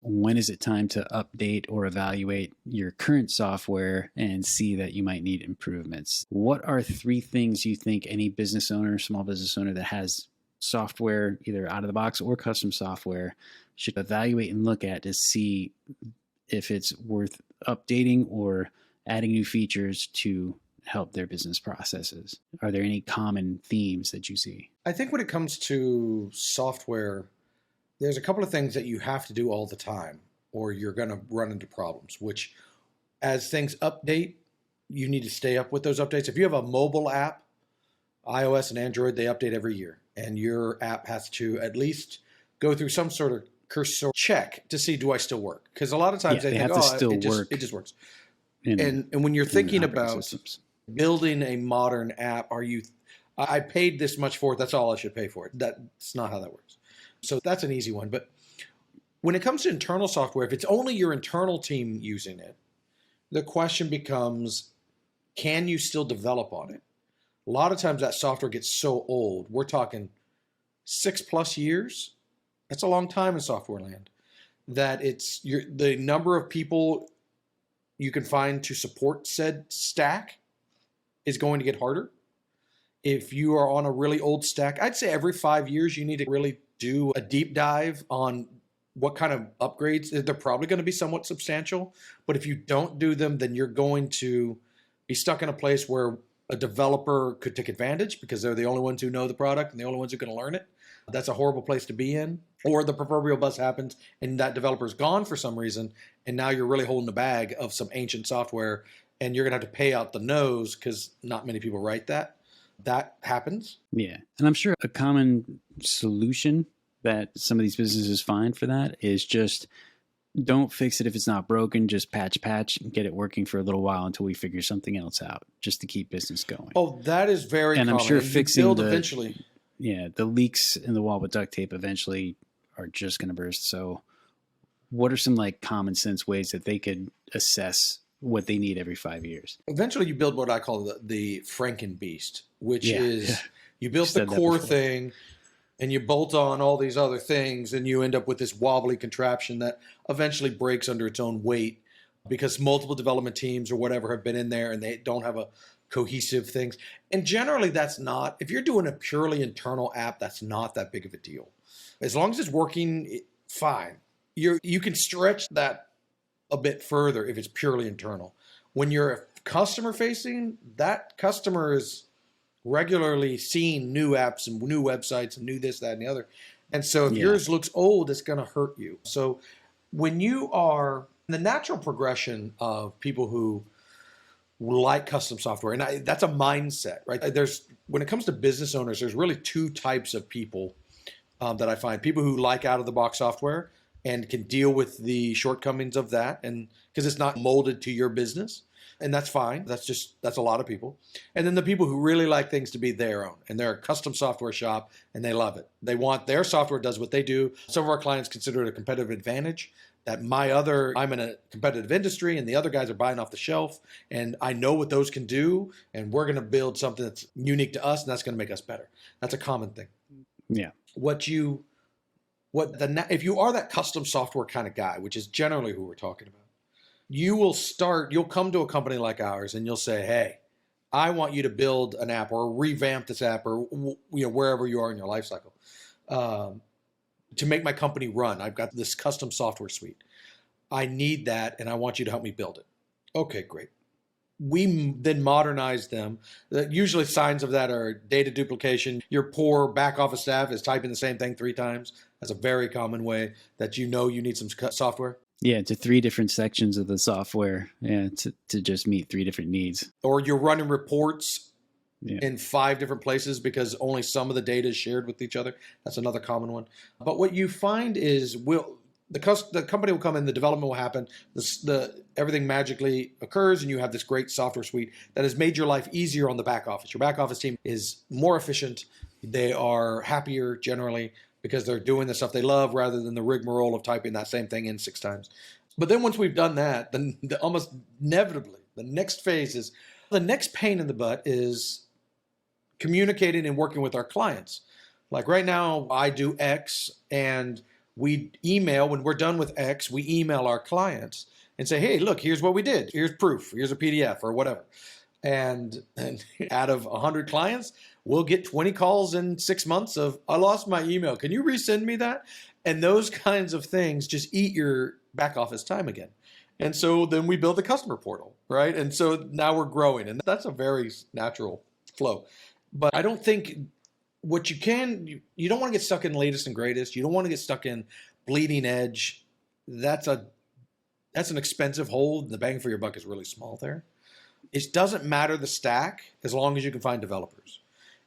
when is it time to update or evaluate your current software and see that you might need improvements? What are 3 things you think any business owner, small business owner that has software, either out of the box or custom software, should evaluate and look at to see if it's worth updating or adding new features to help their business processes? Are there any common themes that you see? I think when it comes to software, there's a couple of things that you have to do all the time, or you're going to run into problems, which as things update, you need to stay up with those updates. If you have a mobile app, iOS and Android, they update every year, and your app has to at least go through some sort of cursor check to see, do I still work? Because a lot of times they think, have to still work. It just works. And when you're thinking about systems, building a modern app, I paid this much for it, that's all I should pay for it. That's not how that works. So that's an easy one. But when it comes to internal software, if it's only your internal team using it, the question becomes, can you still develop on it? A lot of times that software gets so old, we're talking 6+ years. That's a long time in software land. That the number of people you can find to support said stack is going to get harder. If you are on a really old stack, I'd say every 5 years you need to really do a deep dive on what kind of upgrades. They're probably going to be somewhat substantial, but if you don't do them, then you're going to be stuck in a place where a developer could take advantage because they're the only ones who know the product and the only ones who can learn it. That's a horrible place to be in. Or the proverbial bust happens and that developer's gone for some reason, and now you're really holding the bag of some ancient software, and you're going to have to pay out the nose because not many people write that. That happens. Yeah. And I'm sure a common solution that some of these businesses find for that is just don't fix it if it's not broken. Just patch, and get it working for a little while until we figure something else out, just to keep business going. Oh, that is very common. And I'm sure fixing eventually. Yeah, the leaks in the wall with duct tape eventually are just going to burst. So what are some common sense ways that they could assess what they need every 5 years? Eventually you build what I call the Frankenbeast, which is you build the core thing and you bolt on all these other things, and you end up with this wobbly contraption that eventually breaks under its own weight because multiple development teams or whatever have been in there and they don't have a cohesive things. And generally that's not, if you're doing a purely internal app, that's not that big of a deal. As long as it's working, fine. You can stretch that a bit further if it's purely internal. When you're customer facing, that customer is regularly seeing new apps and new websites and new this, that, and the other. And so if yours looks old, it's going to hurt you. So when you are the natural progression of people who like custom software, and that's a mindset, right? When it comes to business owners, there's really 2 types of people that I find. People who like out-of-the-box software and can deal with the shortcomings of that, and because it's not molded to your business, and that's fine. That's a lot of people. And then the people who really like things to be their own, and they're a custom software shop, and they love it. They want their software does what they do. Some of our clients consider it a competitive advantage. That I'm in a competitive industry and the other guys are buying off the shelf, and I know what those can do, and we're going to build something that's unique to us, and that's going to make us better. That's a common thing. Yeah. If you are that custom software kind of guy, which is generally who we're talking about, you'll come to a company like ours and you'll say, hey, I want you to build an app or revamp this app or wherever you are in your life cycle. To make my company run, I've got this custom software suite. I need that, and I want you to help me build it. Okay, great. We then modernize them. Usually signs of that are data duplication. Your poor back office staff is typing the same thing 3 times. That's a very common way that you need some software. Yeah, to 3 different sections of the software, to just meet 3 different needs. Or you're running reports in 5 different places because only some of the data is shared with each other. That's another common one. But what you find is the company will come in, the development will happen, everything magically occurs, and you have this great software suite that has made your life easier on the back office. Your back office team is more efficient. They are happier generally because they're doing the stuff they love rather than the rigmarole of typing that same thing in 6 times. But then once we've done that, then almost inevitably, the next phase is, the next pain in the butt is communicating and working with our clients. Like right now, I do X, and we email, when we're done with X, we email our clients and say, hey, look, here's what we did. Here's proof. Here's a PDF or whatever. And out of 100 clients, we'll get 20 calls in 6 months of, I lost my email. Can you resend me that? And those kinds of things just eat your back office time again. And so then we build a customer portal, right? And so now we're growing, and that's a very natural flow. But I don't think what you don't want to get stuck in latest and greatest. You don't want to get stuck in bleeding edge. That's an expensive hole. The bang for your buck is really small there. It doesn't matter the stack as long as you can find developers.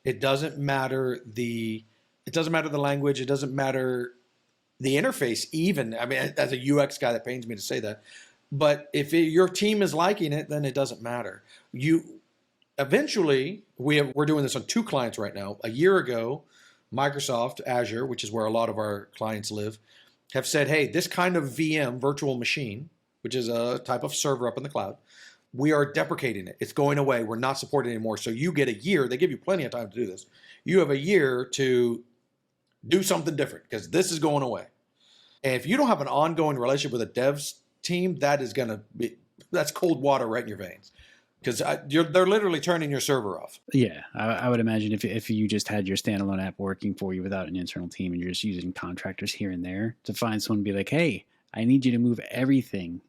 It doesn't matter the language. It doesn't matter the interface even. I mean, as a UX guy, that pains me to say that. But if your team is liking it, then it doesn't matter. Eventually, we're doing this on 2 clients right now. A year ago, Microsoft Azure, which is where a lot of our clients live, have said, hey, this kind of VM, virtual machine, which is a type of server up in the cloud, we are deprecating it. It's going away. We're not supporting it anymore. So you get a year. They give you plenty of time to do this. You have a year to do something different because this is going away. And if you don't have an ongoing relationship with a devs team, that's cold water right in your veins. Because they're literally turning your server off. Yeah, I would imagine if you just had your standalone app working for you without an internal team and you're just using contractors here and there, to find someone to be like, hey, I need you to move everything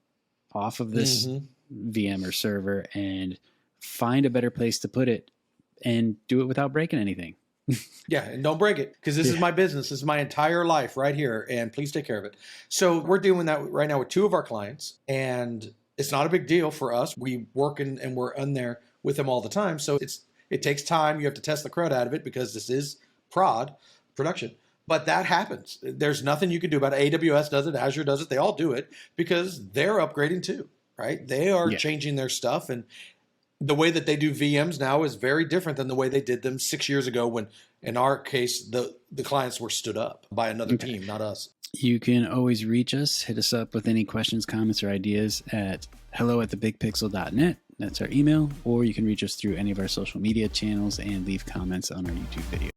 off of this VM or server and find a better place to put it and do it without breaking anything. Yeah, and don't break it because this is my business. This is my entire life right here, and please take care of it. So we're doing that right now with 2 of our clients, and it's not a big deal for us. We work and we're in there with them all the time. So it takes time. You have to test the crud out of it because this is production. But that happens. There's nothing you can do about it. AWS does it. Azure does it. They all do it because they're upgrading too, right? They are changing their stuff. And the way that they do VMs now is very different than the way they did them 6 years ago when, in our case, the clients were stood up by another team, not us. You can always reach us. Hit us up with any questions, comments, or ideas at hello@thebigpixel.net. That's our email. Or you can reach us through any of our social media channels and leave comments on our YouTube video.